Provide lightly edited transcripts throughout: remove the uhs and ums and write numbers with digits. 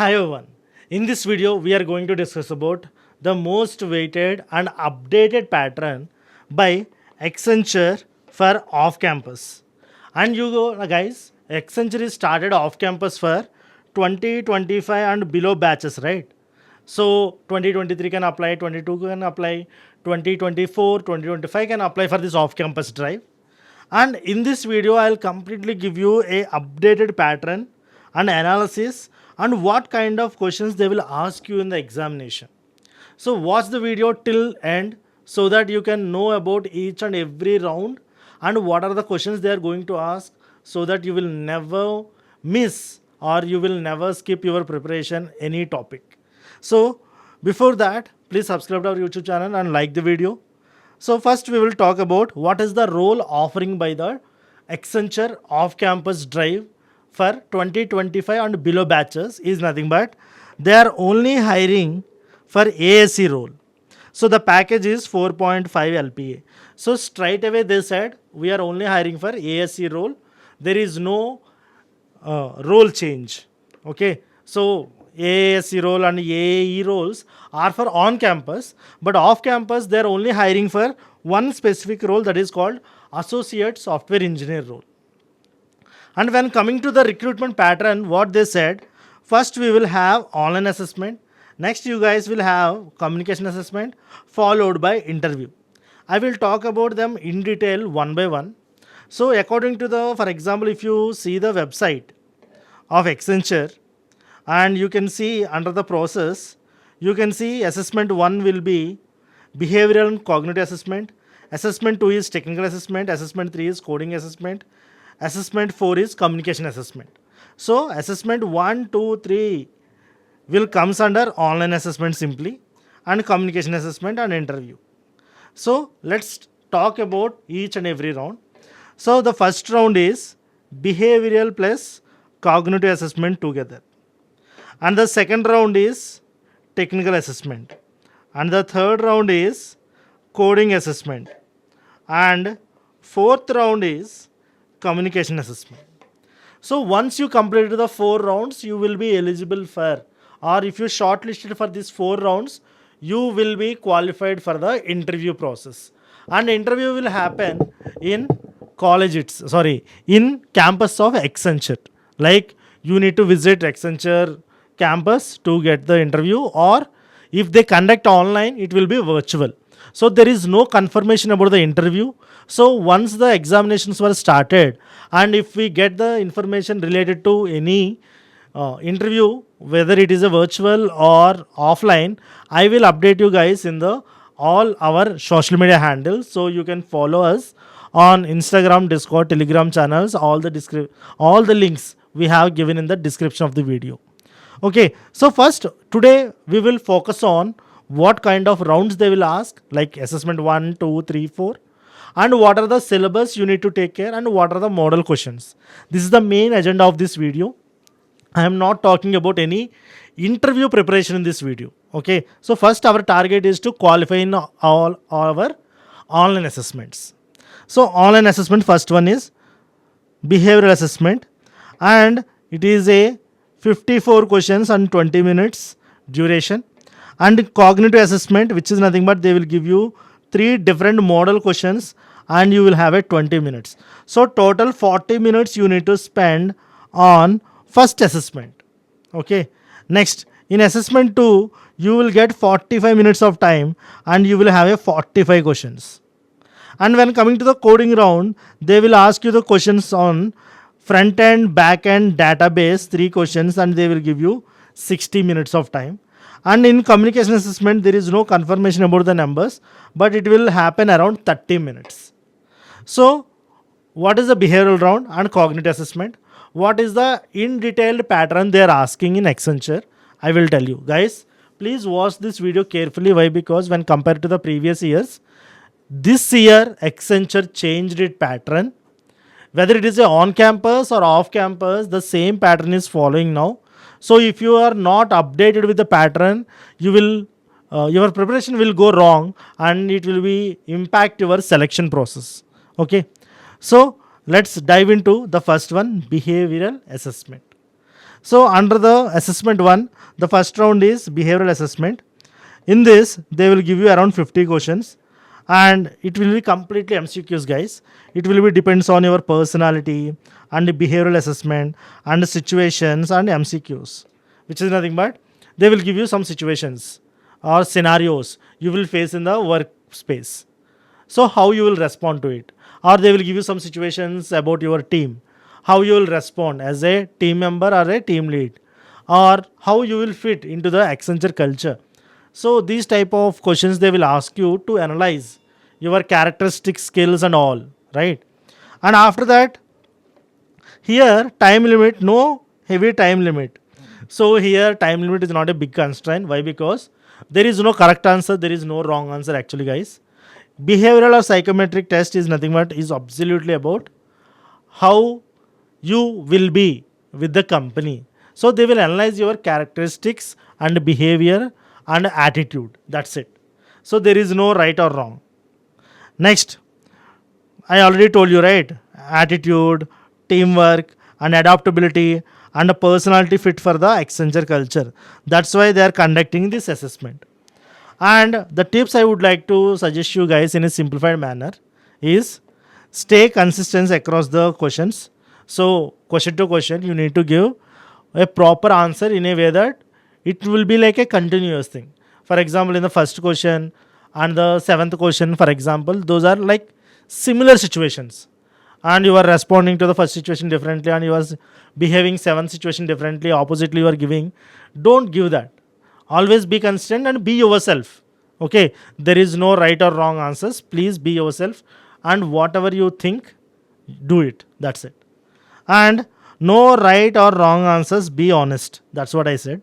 Hi everyone. In this video, we are going to discuss about the most weighted and updated pattern by Accenture for off-campus. And you go, guys, Accenture is started off-campus for 2025 and below batches, right? So 2023 can apply, 22 can apply, 2024, 2025 can apply for this off-campus drive. And in this video, I'll completely give you a updated pattern and analysis and what kind of questions they will ask you in the examination. So watch the video till end so that you can know about each and every round and what are the questions they are going to ask, so that you will never miss or you will never skip your preparation any topic. So before that, please subscribe to our YouTube channel and like the video. So first we will talk about what is the role offering by the Accenture off-campus drive for 2025 and below batches is nothing but they are only hiring for ASC role. So the package is 4.5 LPA. So straight away they said we are only hiring for ASC role. There is no role change. Okay. So AASC role and AAE roles are for on campus, but off campus they are only hiring for one specific role, that is called associate software engineer role. And when coming to the recruitment pattern, what they said, first we will have online assessment, next you guys will have communication assessment, followed by interview. I will talk about them in detail one by one. So according to the, for example, if you see the website of Accenture, and you can see under the process, you can see assessment 1 will be behavioral and cognitive assessment, assessment 2 is technical assessment, assessment 3 is coding assessment, assessment 4 is communication assessment. So assessment 1, 2, 3 will comes under online assessment simply, and communication assessment and interview. So let's talk about each and every round. So the first round is behavioral plus cognitive assessment together. And the second round is technical assessment. And the third round is coding assessment. And fourth round is communication assessment. So once you complete the 4 rounds, you will be eligible for, or if you shortlisted for these 4 rounds, you will be qualified for the interview process. And interview will happen in in campus of Accenture. Like you need to visit Accenture campus to get the interview, or if they conduct online, it will be virtual. So there is no confirmation about the interview. So once the examinations were started, and if we get the information related to any interview, whether it is a virtual or offline, I will update you guys in the all our social media handles. So you can follow us on Instagram, Discord, Telegram channels. All the links we have given in the description of the video. Okay, so first today we will focus on what kind of rounds they will ask, like assessment 1, 2, 3, 4, and what are the syllabus you need to take care, and what are the model questions. This is the main agenda of this video. I am not talking about any interview preparation in this video. Okay, so first our target is to qualify in all our online assessments. So online assessment, first one is behavioral assessment, and it is a 54 questions and 20 minutes duration. And cognitive assessment, which is nothing but they will give you 3 different model questions and you will have a 20 minutes. So total 40 minutes you need to spend on first assessment. Okay. Next, in assessment 2, you will get 45 minutes of time and you will have a 45 questions. And when coming to the coding round, they will ask you the questions on front end, back end, database, 3 questions, and they will give you 60 minutes of time. And in communication assessment, there is no confirmation about the numbers, but it will happen around 30 minutes. So what is the behavioral round and cognitive assessment? What is the in detailed pattern they are asking in Accenture? I will tell you. Guys, please watch this video carefully. Why? Because when compared to the previous years, this year Accenture changed its pattern. Whether it is a on campus or off campus, the same pattern is following now. So if you are not updated with the pattern, you will your preparation will go wrong and it will be impact your selection process. Okay, so let's dive into the first one, behavioral assessment. So under the assessment one, the first round is behavioral assessment. In this, they will give you around 50 questions, and it will be completely MCQs, guys. It will be depends on your personality and behavioral assessment and situations and MCQs, which is nothing but they will give you some situations or scenarios you will face in the workspace. So how you will respond to it, or they will give you some situations about your team, how you will respond as a team member or a team lead, or how you will fit into the Accenture culture. So these type of questions they will ask you to analyze your characteristic skills and all, right? And after that, here time limit, no heavy time limit. So here time limit is not a big constraint. Why? Because there is no correct answer, there is no wrong answer actually, guys. Behavioral or psychometric test is nothing but is absolutely about how you will be with the company. So they will analyze your characteristics and behavior and attitude. That's it. So there is no right or wrong. Next, I already told you, right? Attitude, teamwork, and adaptability, and a personality fit for the Accenture culture. That's why they are conducting this assessment. And the tips I would like to suggest you guys in a simplified manner is stay consistent across the questions. So, question to question, you need to give a proper answer in a way that it will be like a continuous thing. For example, in the first question and the seventh question, for example, those are like similar situations, and you are responding to the first situation differently, and you are behaving seventh situation differently. Oppositely, you are giving. Don't give that. Always be consistent and be yourself. Okay, there is no right or wrong answers. Please be yourself, and whatever you think, do it. That's it. And no right or wrong answers. Be honest. That's what I said.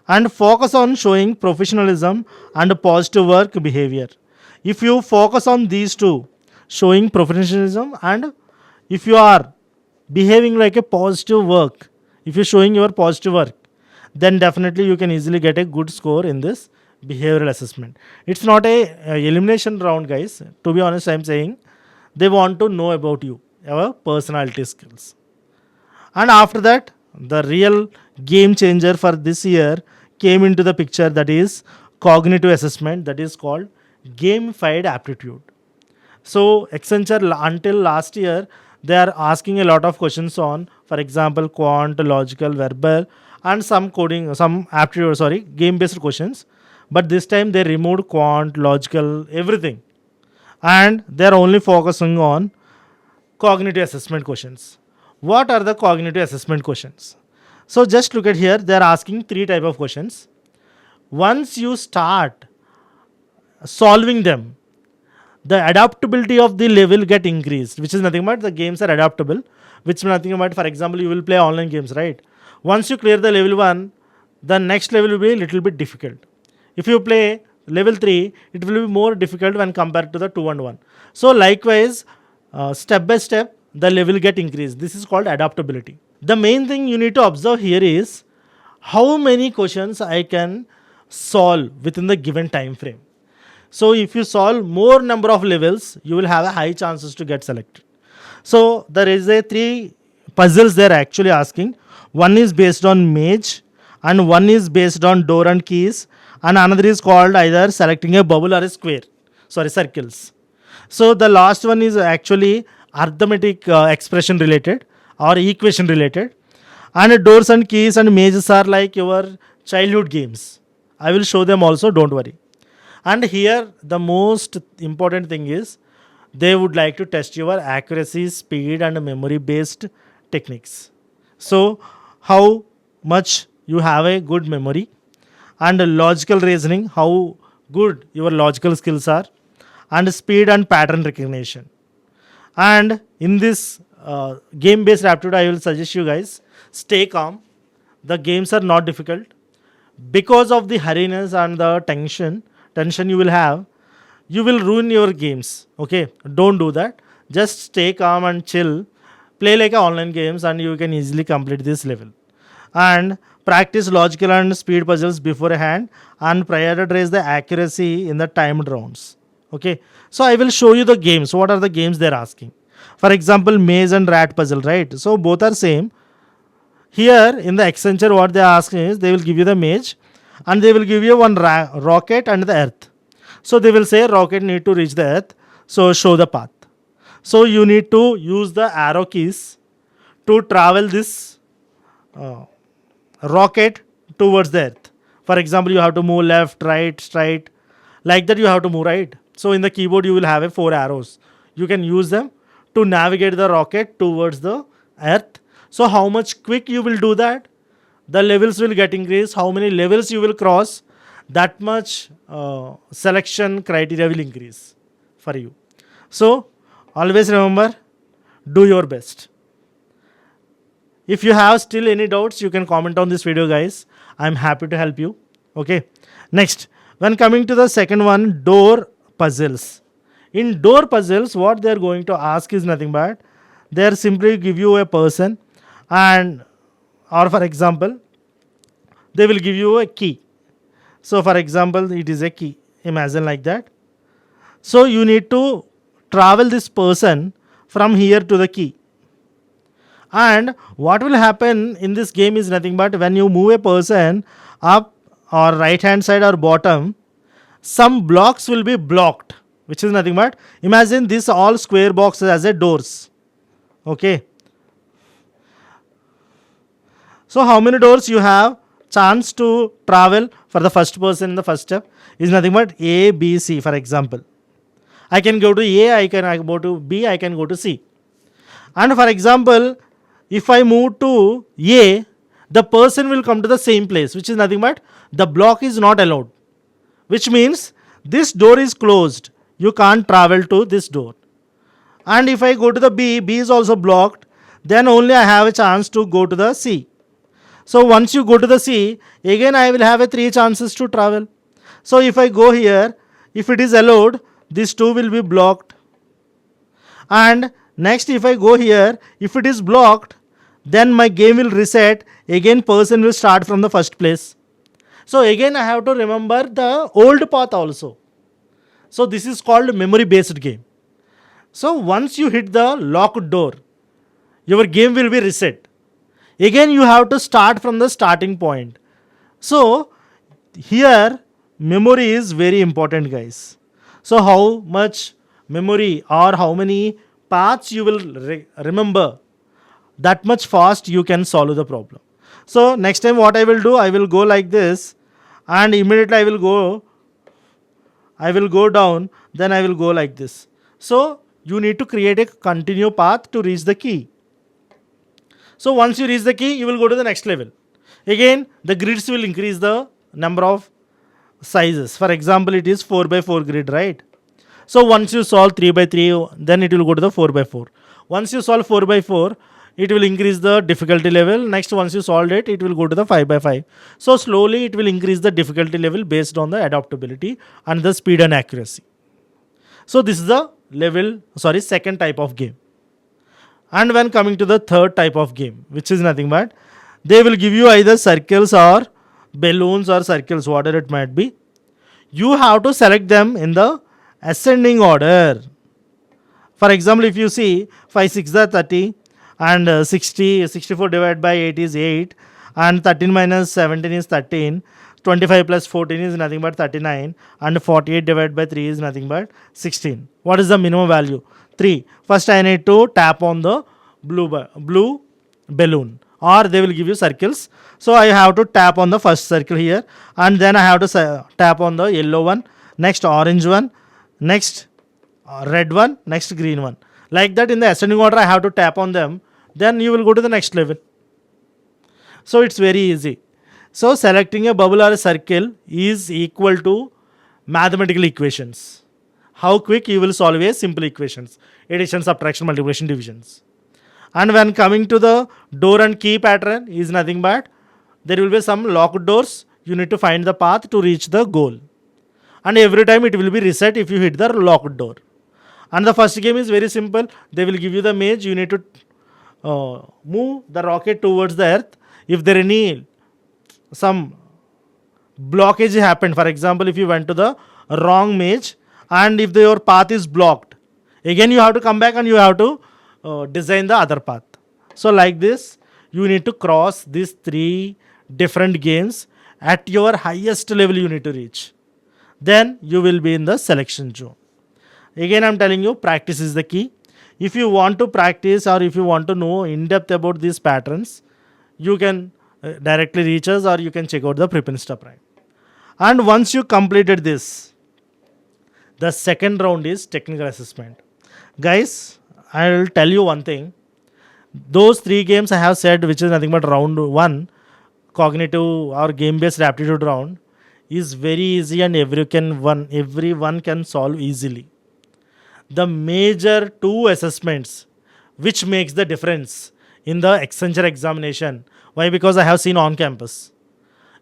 And focus on showing professionalism and positive work behavior. If you focus on these two, showing professionalism, and if you are behaving like a positive work, if you're showing your positive work, then definitely you can easily get a good score in this behavioral assessment. It's not a elimination round, guys. To be honest, I'm saying they want to know about you, your personality skills. And after that, the real game changer for this year came into the picture, that is cognitive assessment, that is called gamified aptitude. So Accenture until last year they are asking a lot of questions on, for example, quant, logical, verbal, and some coding, some aptitude, sorry, game based questions. But this time they removed quant, logical, everything, and they are only focusing on cognitive assessment questions. What are the cognitive assessment questions? So just look at here, they are asking three type of questions. Once you start solving them, the adaptability of the level get increased, which is nothing but the games are adaptable, which is nothing but, for example, you will play online games, right? Once you clear the level 1, the next level will be a little bit difficult. If you play level 3, it will be more difficult when compared to the 2 and 1. So likewise, step by step the level get increased. This is called adaptability. The main thing you need to observe here is how many questions I can solve within the given time frame. So if you solve more number of levels, you will have a high chances to get selected. So there is a 3 puzzles they are actually asking. One is based on maze, and one is based on door and keys, and another is called either selecting a bubble or a square, sorry, circles. So the last one is actually arithmetic expression related or equation related, and doors and keys and mazes are like your childhood games. I will show them also, don't worry. And here the most important thing is they would like to test your accuracy, speed, and memory based techniques. So how much you have a good memory, and logical reasoning, how good your logical skills are, and speed and pattern recognition. And in this game based aptitude, I will suggest you guys stay calm. The games are not difficult. Because of the hurriness and the tension you will have, you will ruin your games. Okay, don't do that. Just stay calm and chill. Play like online games, and you can easily complete this level. And practice logical and speed puzzles beforehand, and prioritize the accuracy in the timed rounds. Okay, so I will show you the games. What are the games they're asking? For example, maze and rat puzzle, right? So both are same. Here in the Accenture, what they are asking is they will give you the maze and they will give you one rocket and the earth. So they will say rocket need to reach the earth. So show the path. So you need to use the arrow keys to travel this uh, rocket towards the earth. For example, you have to move left, right, straight. Like that you have to move, right? So in the keyboard you will have a 4 arrows. You can use them to navigate the rocket towards the earth. So how much quick you will do that? The levels will get increased. How many levels you will cross? That much selection criteria will increase for you. So always remember, do your best. If you have still any doubts, you can comment on this video, guys. I'm happy to help you. Okay. Next, when coming to the second one, door puzzles. In door puzzles, what they are going to ask is nothing but they are simply give you a person, and or for example, they will give you a key. So for example, it is a key. Imagine like that. So you need to travel this person from here to the key. And what will happen in this game is nothing but when you move a person up or right hand side or bottom, some blocks will be blocked, which is nothing but imagine this all square boxes as a doors. Okay. So how many doors you have chance to travel for the first person in the first step is nothing but A, B, C, for example. I can go to A, I can go to B, I can go to C. And for example, if I move to A, the person will come to the same place, which is nothing but the block is not allowed, which means this door is closed. You can't travel to this door. And if I go to the B, B is also blocked, then only I have a chance to go to the C. So once you go to the C, again I will have a 3 chances to travel. So if I go here, if it is allowed, these 2 will be blocked. And next if I go here, if it is blocked, then my game will reset. Again person will start from the first place. So again I have to remember the old path also. So this is called memory based game. So once you hit the locked door, your game will be reset. Again you have to start from the starting point. So here memory is very important, guys. So how much memory or how many paths you will remember, that much fast you can solve the problem. So next time what I will do, I will go like this and immediately I will go down, then I will go like this. So you need to create a continuous path to reach the key. So once you reach the key, you will go to the next level. Again, the grids will increase the number of sizes. For example, it is 4x4 grid, right? So once you solve 3x3, then it will go to the 4x4. Once you solve 4x4, it will increase the difficulty level. Next, once you solve it, it will go to the 5x5. So slowly it will increase the difficulty level based on the adaptability and the speed and accuracy. So this is the second type of game. And when coming to the third type of game, which is nothing but they will give you either circles or balloons or circles, whatever it might be. You have to select them in the ascending order. For example, if you see 5 6 are 30 and 64 divided by 8 is 8 and 13 minus 17 is 13, 25 plus 14 is nothing but 39 and 48 divided by 3 is nothing but 16. What is the minimum value? 3. First I need to tap on the blue balloon, or they will give you circles. So I have to tap on the first circle here and then I have to tap on the yellow one, next orange one, next red one, next green one. Like that in the ascending order I have to tap on them, then you will go to the next level. So it's very easy. So selecting a bubble or a circle is equal to mathematical equations. How quick you will solve a simple equations, addition, subtraction, multiplication, divisions. And when coming to the door and key pattern is nothing but there will be some locked doors. You need to find the path to reach the goal. And every time it will be reset if you hit the locked door. And the first game is very simple. They will give you the maze. You need to move the rocket towards the earth. If there any some blockage happened, for example, if you went to the wrong maze and if your path is blocked, again you have to come back and you have to design the other path. So like this You need to cross these 3 different games at your highest level you need to reach. Then you will be in the selection zone. Again, I'm telling you, practice is the key. If you want to practice or if you want to know in depth about these patterns, you can directly reach us or you can check out the Prepinsta Prime. And once you completed this, the second round is technical assessment. Guys, I'll tell you one thing. Those 3 games I have said, which is nothing but round 1, cognitive or game based aptitude round, is very easy and everyone can solve easily. The major 2 assessments which makes the difference in the Accenture examination. Why? Because I have seen on campus.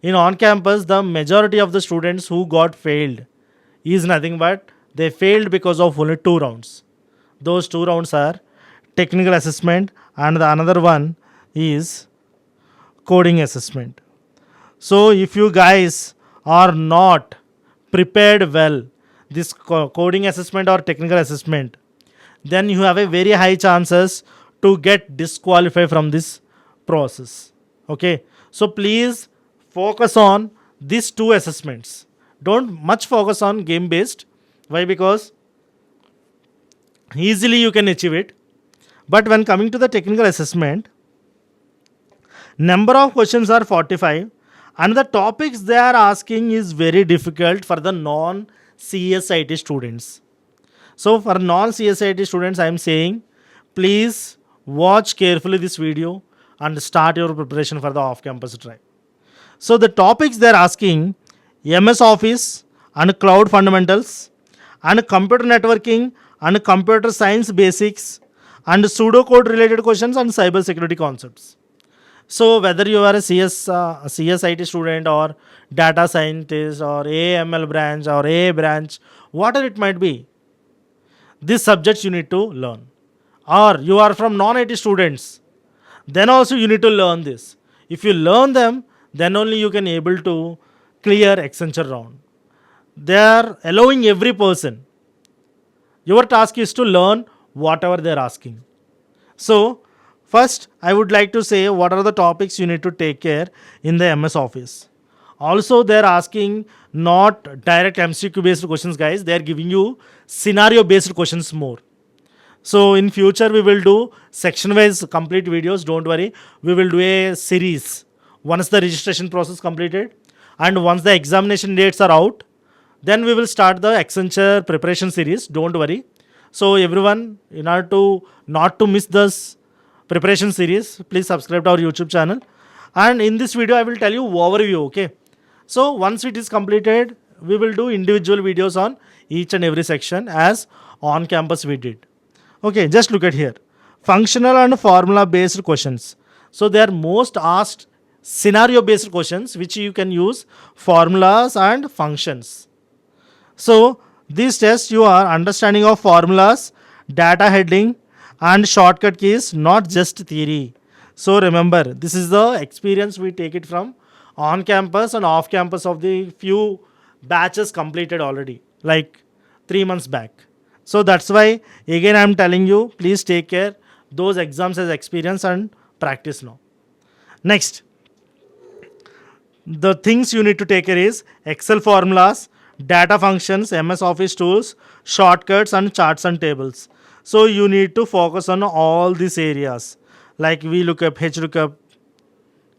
In on campus, the majority of the students who got failed is nothing but they failed because of only 2 rounds. Those 2 rounds are technical assessment and the another one is coding assessment. So if you guys are not prepared well, this coding assessment or technical assessment, then you have a very high chances to get disqualified from this process. Okay, so please focus on these 2 assessments. Don't much focus on game based. Why? Because easily you can achieve it. But when coming to the technical assessment, number of questions are 45 and the topics they are asking is very difficult for the non CSIT students. So for non CSIT students, I am saying please watch carefully this video and start your preparation for the off-campus drive. So the topics they are asking: MS Office and cloud fundamentals and computer networking and computer science basics and pseudocode related questions and cyber security concepts. So whether you are a CSIT student or data scientist or AML branch or A branch, whatever it might be, these subjects you need to learn. Or you are from non-IT students, then also you need to learn this. If you learn them, then only you can able to clear Accenture round. They are allowing every person. Your task is to learn whatever they are asking. So first, I would like to say what are the topics you need to take care in the MS Office. Also, they are asking not direct MCQ based questions, guys. They are giving you scenario based questions more. So in future, we will do section wise complete videos. Don't worry. We will do a series once the registration process completed and once the examination dates are out. Then we will start the Accenture preparation series. Don't worry. So everyone, in order to not to miss this preparation series, please subscribe to our YouTube channel. And in this video, I will tell you overview. Okay. So once it is completed, we will do individual videos on each and every section as on campus we did. Okay, just look at here. Functional and formula based questions. So they are most asked scenario based questions which you can use formulas and functions. So these tests you are understanding of formulas, data heading and shortcut keys, not just theory. So remember, this is the experience we take it from on campus and off campus of the few batches completed already, like 3 months back. So that's why again I am telling you, please take care those exams as experience and practice now. Next, the things you need to take care is Excel formulas, data functions, MS Office tools, shortcuts and charts and tables. So you need to focus on all these areas like VLOOKUP, HLOOKUP,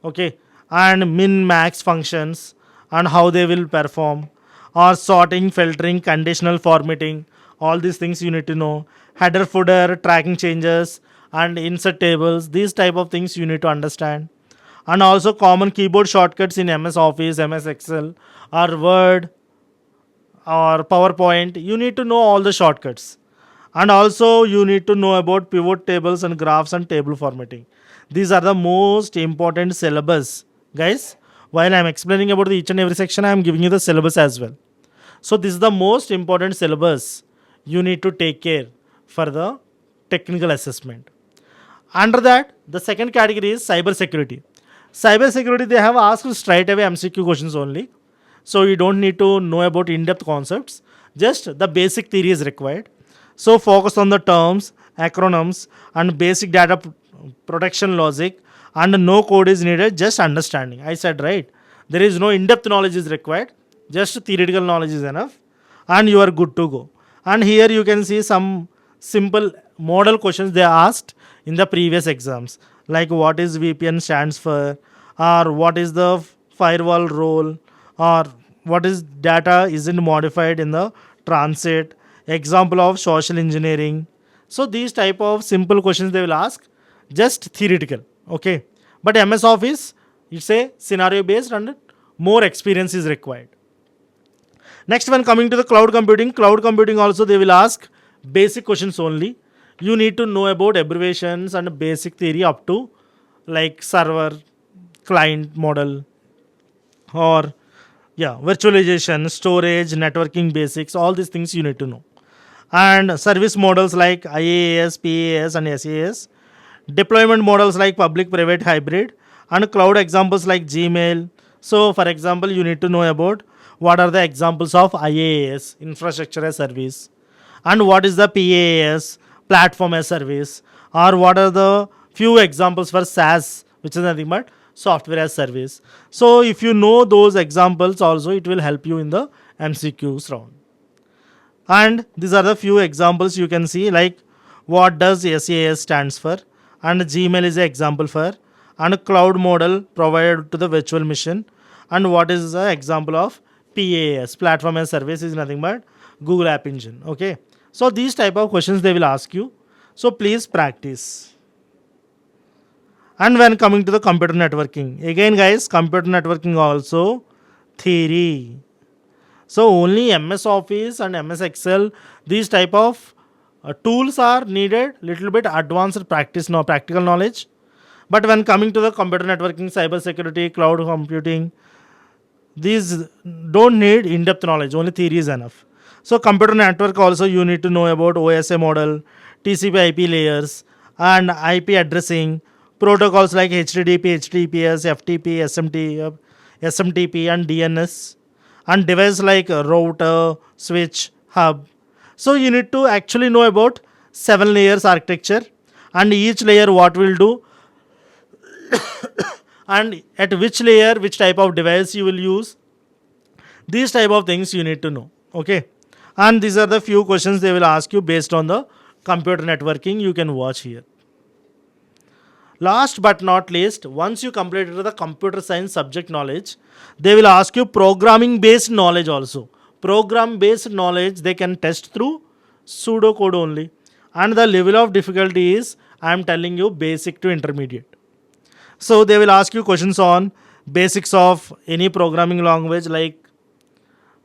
okay, and min max functions and how they will perform, or sorting, filtering, conditional formatting. All these things you need to know. Header, footer, tracking changes and insert tables. These type of things you need to understand. And also common keyboard shortcuts in MS Office, MS Excel or Word or PowerPoint. You need to know all the shortcuts. And also you need to know about pivot tables and graphs and table formatting. These are the most important syllabus. Guys, while I am explaining about each and every section, I am giving you the syllabus as well. So this is the most important syllabus you need to take care for the technical assessment. Under that, the second category is cyber security. Cyber security, they have asked straight away MCQ questions only. So you don't need to know about in-depth concepts. Just the basic theory is required. So focus on the terms, acronyms and basic data protection logic and no code is needed, just understanding. I said right. There is no in-depth knowledge is required, just theoretical knowledge is enough, and you are good to go. And here you can see some simple model questions they asked in the previous exams, like what is VPN stands for, or what is the firewall role, or what is data isn't modified in the transit, example of social engineering. So these type of simple questions they will ask, just theoretical. Okay, but MS Office, it's a scenario based and more experience is required. Next one, coming to the cloud computing. Cloud computing also they will ask basic questions only. You need to know about abbreviations and basic theory up to like server, client model, or yeah, virtualization, storage, networking basics. All these things you need to know. And service models like IaaS, PaaS, and SaaS. Deployment models like public, private, hybrid, and cloud examples like Gmail. So, for example, you need to know about what are the examples of IaaS, infrastructure as service, and what is the PaaS, platform as service, or what are the few examples for SaaS, which is nothing but software as service. So, if you know those examples, also it will help you in the MCQs round. And these are the few examples you can see, like what does SaaS stands for, and Gmail is an example for, and a cloud model provided to the virtual machine, and what is the example of PaaS, platform as service, is nothing but Google App Engine. Okay, so these type of questions they will ask you, so please practice. And when coming to the computer networking, again guys, computer networking also theory. So only MS Office and MS Excel, these type of tools are needed, little bit advanced practice, no practical knowledge. But when coming to the computer networking, cyber security, cloud computing, these don't need in-depth knowledge, only theory is enough. So computer network also you need to know about OSI model, TCP IP layers, and IP addressing, protocols like HTTP, HTTPS, FTP, SMTP, and DNS, and device like router, switch, hub. So you need to actually know about 7 layers architecture, and each layer what will do, and at which layer which type of device you will use. These type of things you need to know. Okay, and these are the few questions they will ask you based on the computer networking. You can watch here. Last but not least, once you completed the computer science subject knowledge, they will ask you programming based knowledge also. Program based knowledge they can test through pseudocode only, and the level of difficulty is, I am telling you, basic to intermediate. So they will ask you questions on basics of any programming language like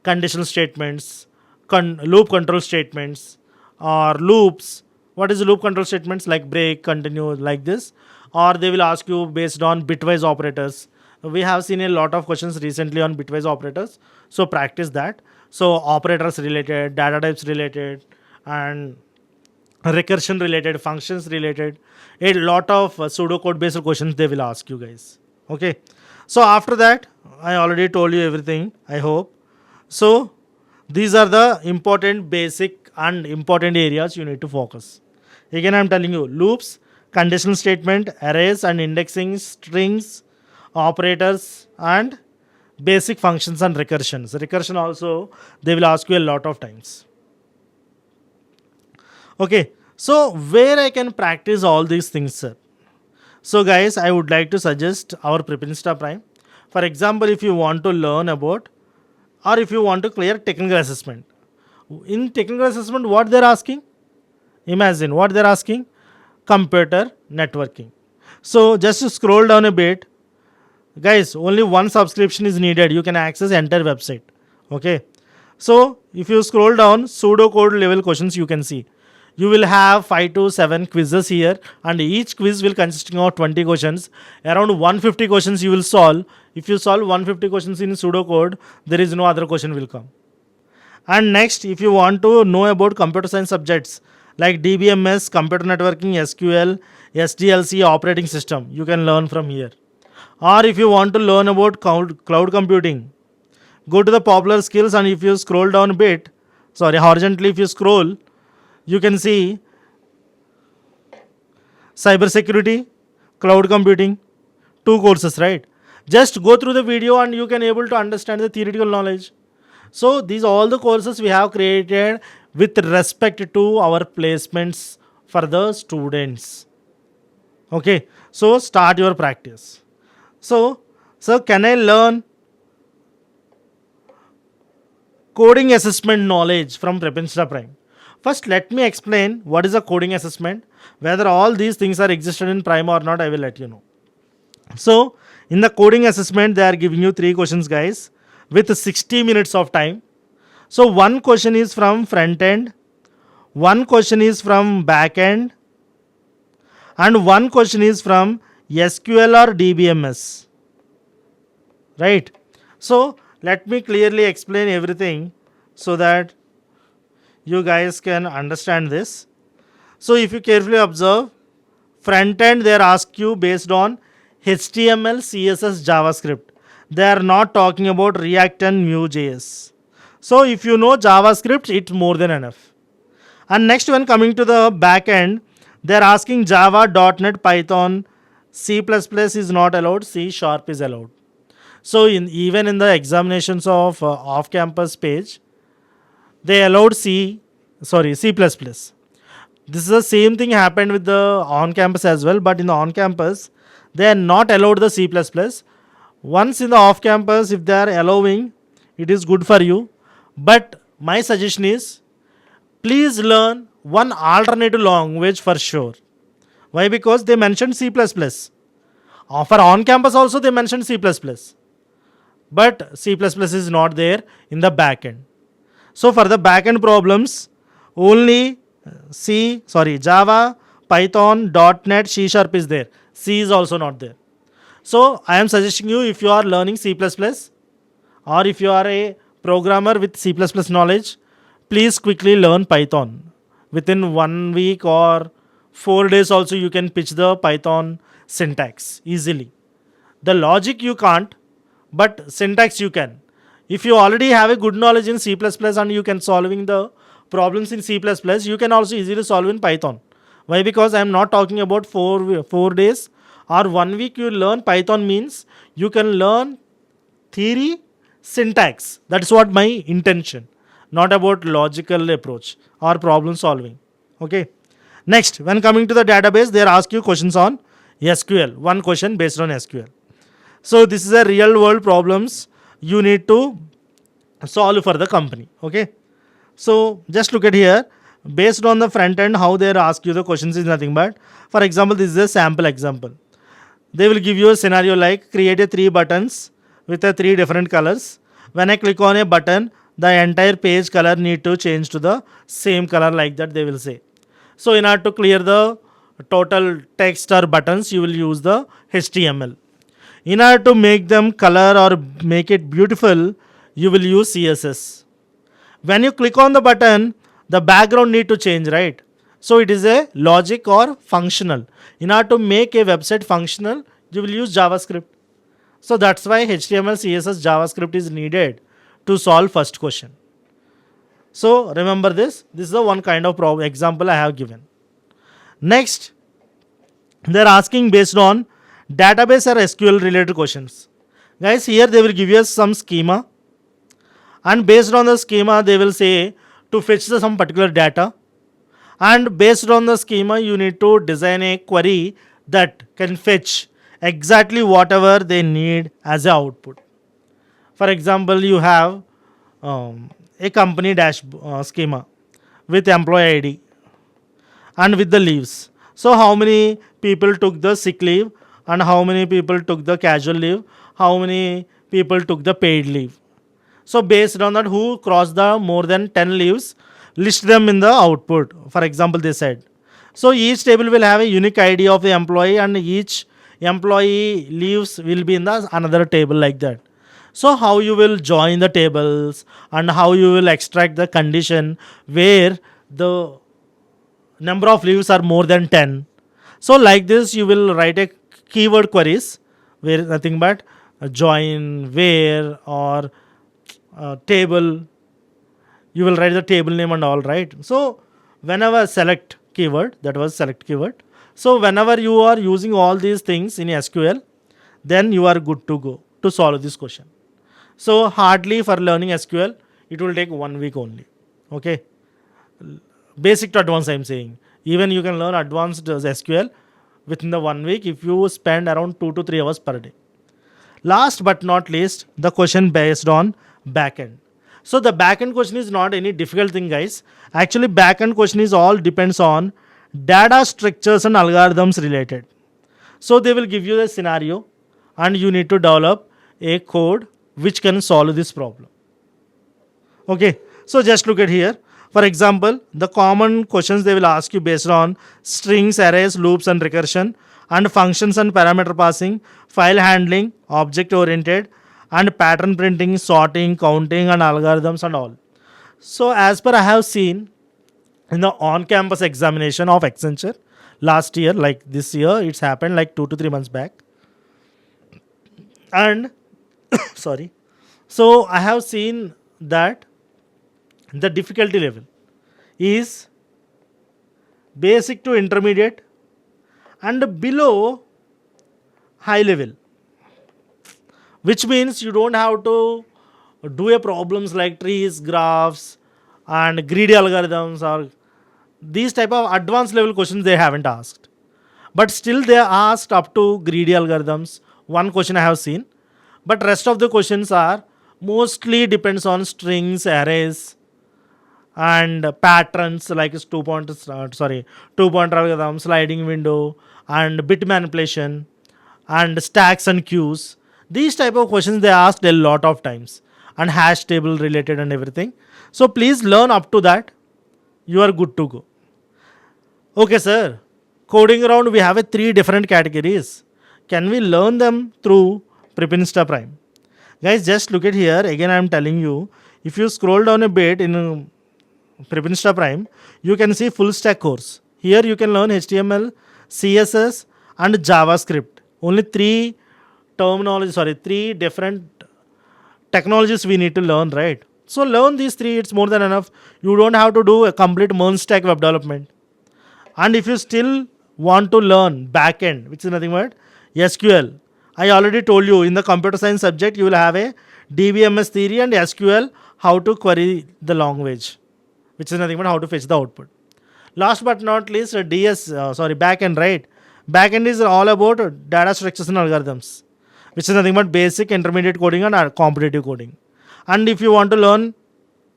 conditional statements, loop control statements, or loops. What is loop control statements? Like break, continue, like this. Or they will ask you based on bitwise operators. We have seen a lot of questions recently on bitwise operators, so practice that. So operators related, data types related, and recursion related, functions related, a lot of pseudocode based questions they will ask you guys. Okay, so after that I already told you everything, I hope. So these are the important basic and important areas you need to focus. Again I am telling you, loops, conditional statement, arrays and indexing, strings, operators, and basic functions and recursions. Recursion also they will ask you a lot of times. Okay, so where I can practice all these things, sir? So guys, I would like to suggest our Prepinsta Prime. For example, if you want to learn about, or if you want to clear technical assessment. In technical assessment, what they're asking? Imagine what they're asking: computer networking. So just to scroll down a bit, guys, only one subscription is needed. You can access entire website. Okay, so if you scroll down, pseudocode level questions you can see. You will have 5 to 7 quizzes here, and each quiz will consisting of 20 questions. Around 150 questions you will solve. If you solve 150 questions in pseudocode, there is no other question will come. And next, if you want to know about computer science subjects like DBMS, computer networking, SQL, SDLC, operating system, you can learn from here. Or if you want to learn about cloud computing, go to the popular skills, and if you scroll down a bit, horizontally if you scroll, you can see cyber security, cloud computing, two courses, right? Just go through the video and you can able to understand the theoretical knowledge. So these all the courses we have created with respect to our placements for the students. Okay, so start your practice. So can I learn coding assessment knowledge from Prepinsta Prime? First, let me explain what is a coding assessment. Whether all these things are existed in Prime or not, I will let you know. So, in the coding assessment, they are giving you 3 questions, guys, with 60 minutes of time. So, one question is from front end, one question is from back end, and one question is from SQL or DBMS. Right? So, let me clearly explain everything so that you guys can understand this. So, if you carefully observe, front end they ask you based on HTML, CSS, JavaScript. They are not talking about React and Vue.js. So, if you know JavaScript, it's more than enough. And next, when coming to the back end, they are asking Java, .NET, Python, C++ is not allowed, C# is allowed. So, even in the examinations of off-campus page, they allowed C++. This is the same thing happened with the on-campus as well, but in the on-campus, they are not allowed the C++. Once in the off-campus, if they are allowing, it is good for you. But my suggestion is, please learn one alternative language for sure. Why? Because they mentioned C++. For on-campus also they mentioned C++. But C++ is not there in the backend. So for the backend problems, only Java, Python, .NET, C# is there. C is also not there. So I am suggesting you, if you are learning C++ or if you are a programmer with C++ knowledge, please quickly learn Python. Within 1 week or 4 days also you can pitch the Python syntax easily. The logic you can't, but syntax you can. If you already have a good knowledge in C++ and you can solving the problems in C++, you can also easily solve in Python. Why? Because I am not talking about 4 days or 1 week you learn Python means you can learn theory, syntax. That's what my intention. Not about logical approach or problem solving. Okay. Next, when coming to the database, they ask you questions on SQL. One question based on SQL. So this is a real world problems you need to solve for the company. Okay. So just look at here. Based on the front end, how they ask you the questions is nothing but, for example, this is a sample example. They will give you a scenario like create a 3 buttons with a 3 different colors. When I click on a button, the entire page color need to change to the same color, like that they will say. So in order to clear the total text or buttons, you will use the HTML. In order to make them color or make it beautiful, you will use CSS. When you click on the button, the background need to change, right? So it is a logic or functional. In order to make a website functional, you will use JavaScript. So that's why HTML, CSS, JavaScript is needed to solve first question. So remember this. This is the one kind of example I have given. Next, they are asking based on database or SQL related questions. Guys, here they will give you some schema. And based on the schema, they will say to fetch some particular data. And based on the schema, you need to design a query that can fetch exactly whatever they need as an output. For example, you have a company dash schema with employee ID and with the leaves. So how many people took the sick leave and how many people took the casual leave, how many people took the paid leave. So based on that, who crossed the more than 10 leaves, list them in the output. For example, they said. So each table will have a unique ID of the employee and each employee leaves will be in the another table, like that. So how you will join the tables and how you will extract the condition where the number of leaves are more than 10. So like this, you will write a keyword queries where nothing but join, where, or table. You will write the table name and all, right? So whenever select keyword, that was select keyword. So whenever you are using all these things in SQL, then you are good to go to solve this question. So hardly for learning SQL, it will take 1 week only. Okay, basic to advanced I'm saying. Even you can learn advanced SQL within the 1 week if you spend around 2 to 3 hours per day. Last but not least, the question based on backend. So the backend question is not any difficult thing, guys. Actually, backend question is all depends on data structures and algorithms related. So they will give you a scenario and you need to develop a code which can solve this problem. Okay, so just look at here. For example, the common questions they will ask you based on strings, arrays, loops, and recursion, and functions and parameter passing, file handling, object oriented, and pattern printing, sorting, counting, and algorithms and all. So, as per I have seen in the on campus examination of Accenture last year, like this year, it's happened like 2 to 3 months back. And sorry, so I have seen that the difficulty level is basic to intermediate and below high level, which means you don't have to do a problems like trees, graphs, and greedy algorithms or these type of advanced level questions they haven't asked, but still they are asked up to greedy algorithms. One question I have seen, but rest of the questions are mostly depends on strings, arrays, and patterns like 2 point algorithm, sliding window, and bit manipulation, and stacks and queues. These type of questions they asked a lot of times, and hash table related and everything. So please learn up to that. You are good to go. Okay, sir. Coding around we have a 3 different categories. Can we learn them through Prepinsta Prime? Guys, just look at here. Again, I am telling you. If you scroll down a bit in Prepinsta Prime, you can see full stack course. Here you can learn HTML, CSS, and JavaScript. Only 3 3 different technologies we need to learn, right? So learn these 3, it's more than enough. You don't have to do a complete MERN stack web development. And if you still want to learn backend, which is nothing but SQL, I already told you in the computer science subject, you will have a DBMS theory and SQL, how to query the language, which is nothing but how to fetch the output. Last but not least, backend, right? Backend is all about data structures and algorithms, which is nothing but basic, intermediate coding and competitive coding. And if you want to learn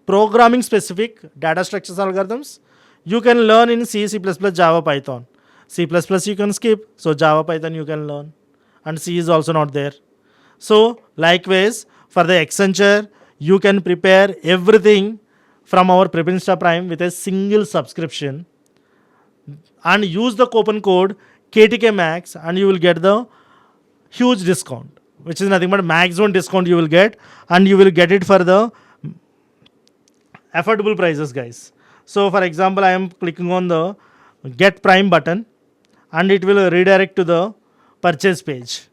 programming specific data structures algorithms, you can learn in C, C++, Java, Python. C++ you can skip, so Java, Python you can learn. And C is also not there. So likewise, for the Accenture, you can prepare everything from our Prepinsta Prime with a single subscription and use the coupon code KTK Max and you will get the huge discount, which is nothing but maximum discount you will get, and you will get it for the affordable prices, guys. So for example, I am clicking on the Get Prime button and it will redirect to the purchase page.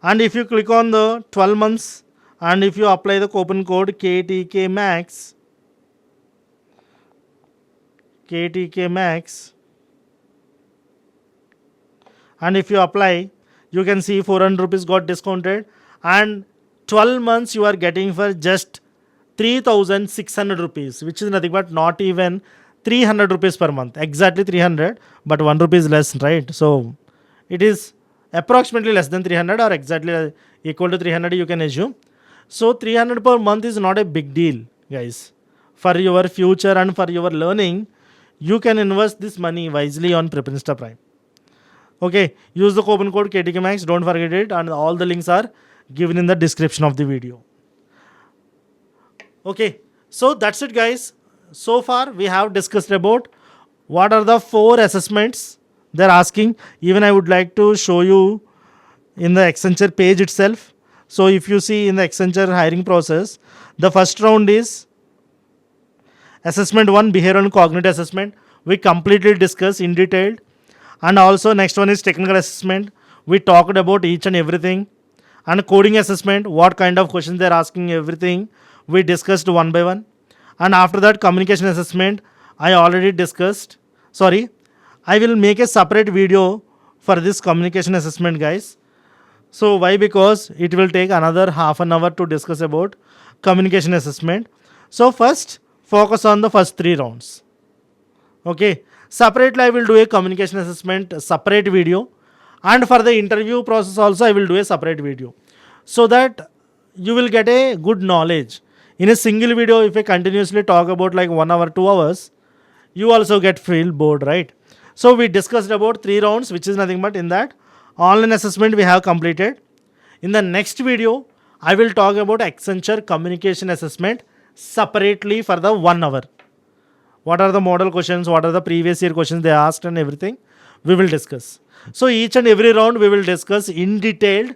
And if you click on the 12 months and if you apply the coupon code KTK Max, and if you apply, you can see 400 rupees got discounted, and 12 months you are getting for just 3,600 rupees, which is nothing but not even 300 rupees per month. Exactly 300, but 1 rupee is less, right? So it is approximately less than 300 or exactly equal to 300, you can assume. So 300 per month is not a big deal, guys. For your future and for your learning, you can invest this money wisely on Prepinsta Prime. Okay, use the coupon code KTKMax, don't forget it, and all the links are given in the description of the video. Okay, so that's it, guys. So far we have discussed about what are the 4 assessments they're asking. Even I would like to show you in the Accenture page itself. So if you see in the Accenture hiring process, the first round is assessment 1, behavioral and cognitive assessment. We completely discussed in detail. And also next one is technical assessment. We talked about each and everything. And coding assessment, what kind of questions they're asking, everything we discussed one by one. And after that, communication assessment, I already discussed. I will make a separate video for this communication assessment, guys. So why? Because it will take another half an hour to discuss about communication assessment. So first, focus on the first 3 rounds. Okay. Separately, I will do a communication assessment, a separate video. And for the interview process also, I will do a separate video. So that you will get a good knowledge. In a single video, if I continuously talk about like 1 hour, 2 hours, you also get feel bored, right? So we discussed about 3 rounds, which is nothing but in that online assessment we have completed. In the next video, I will talk about Accenture communication assessment separately for the 1 hour. What are the model questions? What are the previous year questions they asked and everything? We will discuss. So each and every round we will discuss in detail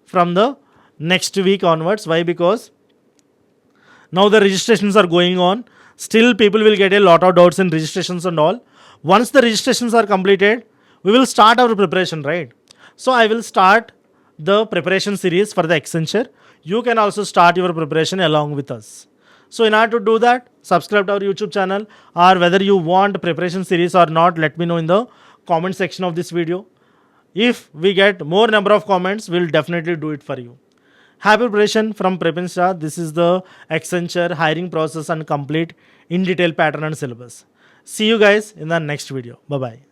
from the next week onwards. Why? Because now the registrations are going on. Still people will get a lot of doubts in registrations and all. Once the registrations are completed, we will start our preparation, right? So I will start the preparation series for the Accenture. You can also start your preparation along with us. So in order to do that, subscribe to our YouTube channel, or whether you want preparation series or not, let me know in the comment section of this video. If we get more number of comments, we'll definitely do it for you. Happy preparation from Prepin Shah. This is the Accenture hiring process and complete in detail pattern and syllabus. See you guys in the next video. Bye bye.